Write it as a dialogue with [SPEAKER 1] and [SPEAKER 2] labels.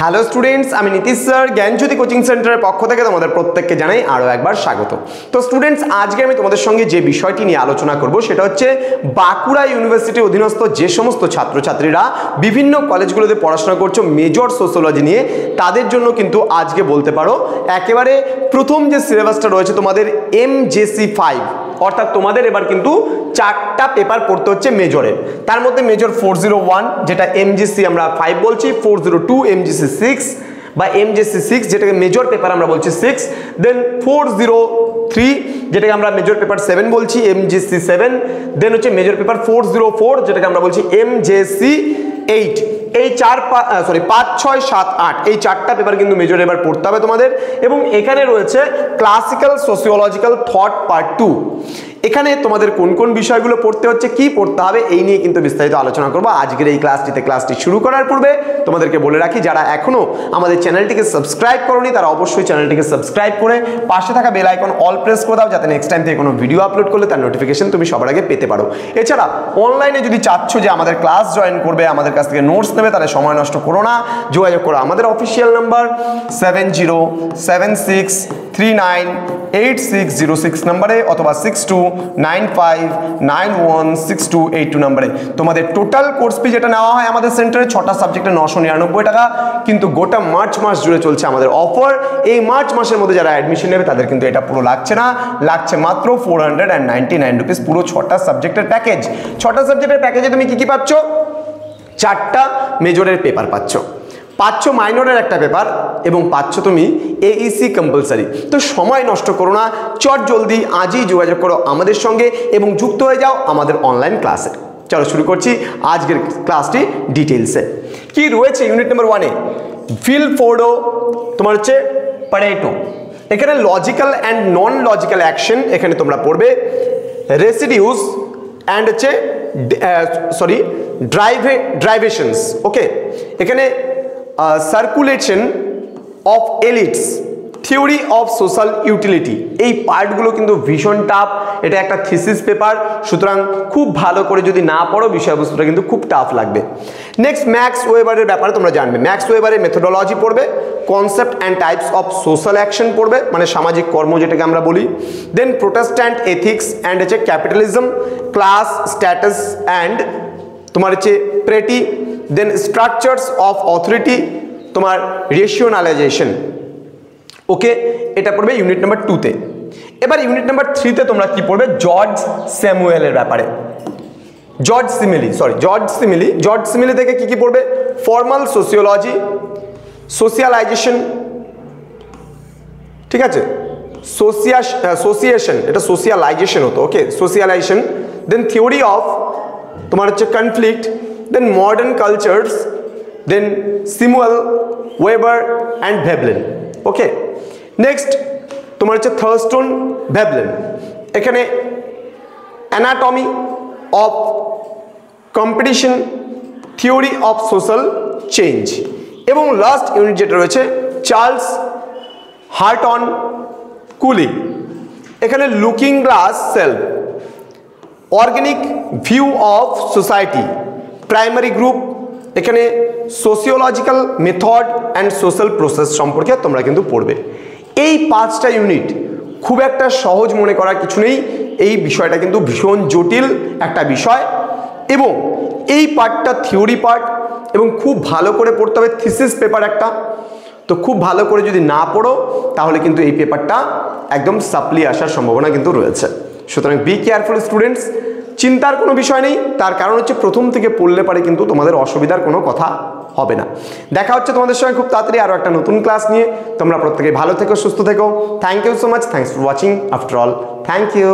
[SPEAKER 1] Hello students, আমি Nitish sir জ্ঞানজ্যোতি coaching সেন্টারের পক্ষ থেকে তোমাদের প্রত্যেককে জানাই আরও একবার স্বাগত। তো স্টুডেন্টস, আজকে আমি তোমাদের সঙ্গে যে বিষয়টি নিয়ে আলোচনা করব সেটা হচ্ছে বাঁকুড়া ইউনিভার্সিটির অধীনস্থ যে সমস্ত ছাত্রছাত্রীরা বিভিন্ন কলেজগুলোতে পড়াশোনা করছো মেজর সোশ্যোলজি নিয়ে, তাদের জন্য কিন্তু আজকে বলতে পারো একেবারে প্রথম যে সিলেবাসটা রয়েছে তোমাদের MJC 5, অর্থাৎ তোমাদের এবার কিন্তু 4টা পেপার পড়তে হচ্ছে মেজরের। তার মধ্যে মেজর 401 যেটা MJC আমরা 5 বলছি, 402 MJC 6 বা MJC 6 যেটাকে মেজর পেপার আমরা বলছি 6, দেন 403 যেটাকে আমরা মেজর পেপার 7 বলছি MJC 7, দেন হচ্ছে মেজর পেপার 404 যেটাকে আমরা বলছি MJC 8। এই 5, 6, 7, 8 এই 4টা পেপার কিন্তু মেজর এবার পড়তে হবে তোমাদের। এবং এখানে রয়েছে ক্লাসিক্যাল সোসিওলজিক্যাল থট পার্ট 2। এখানে তোমাদের কোন কোন বিষয়গুলো পড়তে হচ্ছে, কি পড়তে হবে, এই নিয়ে কিন্তু বিস্তারিত আলোচনা করবো আজকের এই ক্লাসটিতে। ক্লাসটি শুরু করার পূর্বে তোমাদেরকে বলে রাখি, যারা এখনো আমাদের চ্যানেলটিকে সাবস্ক্রাইব করোনি তারা অবশ্যই চ্যানেলটিকে সাবস্ক্রাইব করে পাশে থাকা বেল আইকন অল প্রেস করে দাও, যাতে নেক্সট টাইম থেকে কোনো ভিডিও আপলোড করলে তার নোটিফিকেশন তুমি সবার আগে পেতে পারো। এছাড়া অনলাইনে যদি চাচ্ছ যে আমাদের ক্লাস জয়েন করবে, আমাদের কাছ থেকে নোটস নেবে, তাহলে সময় নষ্ট করো না, যোগাযোগ করো আমাদের অফিসিয়াল নাম্বার 7076398606 নাম্বারে অথবা 6295916282 নাম্বারে। তোমাদের টোটাল কোর্স ফি যেটা নেওয়া হয় আমাদের সেন্টারে 6টা সাবজেক্টে 999 টাকা, কিন্তু গোটা মার্চ মাস জুড়ে চলছে আমাদের অফার। এই মার্চ মাসের মধ্যে যারা অ্যাডমিশন নেবে তাদের কিন্তু এটা পুরো লাগছে না, লাগছে মাত্র 499 রুপিস, পুরো 6টা সাবজেক্টের প্যাকেজ। 6টা সাবজেক্টের প্যাকেজে তুমি কি কি পাচ্ছ? 4টা মেজরের পেপার পাচ্ছ মাইনরের একটা পেপার এবং পাচ্ছ তুমি AEC কম্পালসারি। তো সময় নষ্ট করো না, চট জলদি আজই যোগাযোগ করো আমাদের সঙ্গে এবং যুক্ত হয়ে যাও আমাদের অনলাইন ক্লাসে। চলো শুরু করছি আজকের ক্লাসটি ডিটেলসে। কি রয়েছে ইউনিট নাম্বার 1-এ? ফিল ফোর্ডো তোমার হচ্ছে পারেটো। এখানে logical and non logical action এখানে তোমরা পড়বে। রেসিডিউস অ্যান্ড হচ্ছে ড্রাইভেশনস। ওকে, এখানে circulation of elites, theory of social utility, এই পার্টগুলো কিন্তু ভীষণ টাফ। এটা একটা থিসিস পেপার, সুতরাং খুব ভালো করে যদি না পড়ো বিষয়বস্তুটা কিন্তু খুব টাফ লাগবে। নেক্সট ম্যাক্স ওয়েবারের ব্যাপারে তোমরা জানবে। ম্যাক্স ওয়েবারের মেথোডোলজি পড়বে, concept and types of social action পড়বে, মানে সামাজিক কর্ম যেটাকে আমরা বলি। দেন প্রোটেস্ট্যান্ট এথিক্স অ্যান্ড হচ্ছে ক্যাপিটালিজম, ক্লাস স্ট্যাটাস অ্যান্ড তোমার হচ্ছে party, then structures of authority, তোমার রেশিওনালাইজেশন। ওকে, এটা পড়বে ইউনিট নাম্বার 2-তে। এবার ইউনিট নাম্বার 3-তে তোমরা কি পড়বে? জর্জ স্যামুয়েলের ব্যাপারে। জর্জ সিমিলি থেকে কি কি পড়বে? ফর্মাল সোসিওলজি, সোশিয়ালাইজেশন, ঠিক আছে, সোসিয়েশন, এটা সোশিয়ালাইজেশন হতো। Okay, socialisation, then theory of তোমার হচ্ছে conflict, then modern cultures, then Samuel, Weber and Veblen. Okay, next তোমার হচ্ছে থার্স্টন, ভেবলেন। এখানে anatomy of competition, theory of social change. এবং লাস্ট ইউনিট যেটা রয়েছে চার্লস হার্টন কুলি। এখানে looking glass self, organic view of society, primary group. এখানে sociological method and social process সম্পর্কে তোমরা কিন্তু পড়বে। এই 5টা ইউনিট খুব একটা সহজ মনে করার কিছু নেই, এই বিষয়টা কিন্তু ভীষণ জটিল একটা বিষয় এবং এই পার্টটা থিওরি পার্ট এবং খুব ভালো করে পড়তে হবে। থিসিস পেপার একটা, তো খুব ভালো করে যদি না পড়ো তাহলে কিন্তু এই পেপারটা একদম সাপ্লি আসার সম্ভাবনা কিন্তু রয়েছে। সুতরাং বি কেয়ারফুল স্টুডেন্টস, চিন্তার কোনো বিষয় নেই, তার কারণ হচ্ছে প্রথম থেকে পড়লে পারে কিন্তু তোমাদের অসুবিধার কোনো কথা হবে না। দেখা হচ্ছে তোমাদের সঙ্গে খুব তাড়াতাড়ি আরও একটা নতুন ক্লাস নিয়ে। তোমরা প্রত্যেকে ভালো থেকো, সুস্থ থেকো। Thank you so much, thanks for watching. After all, thank you.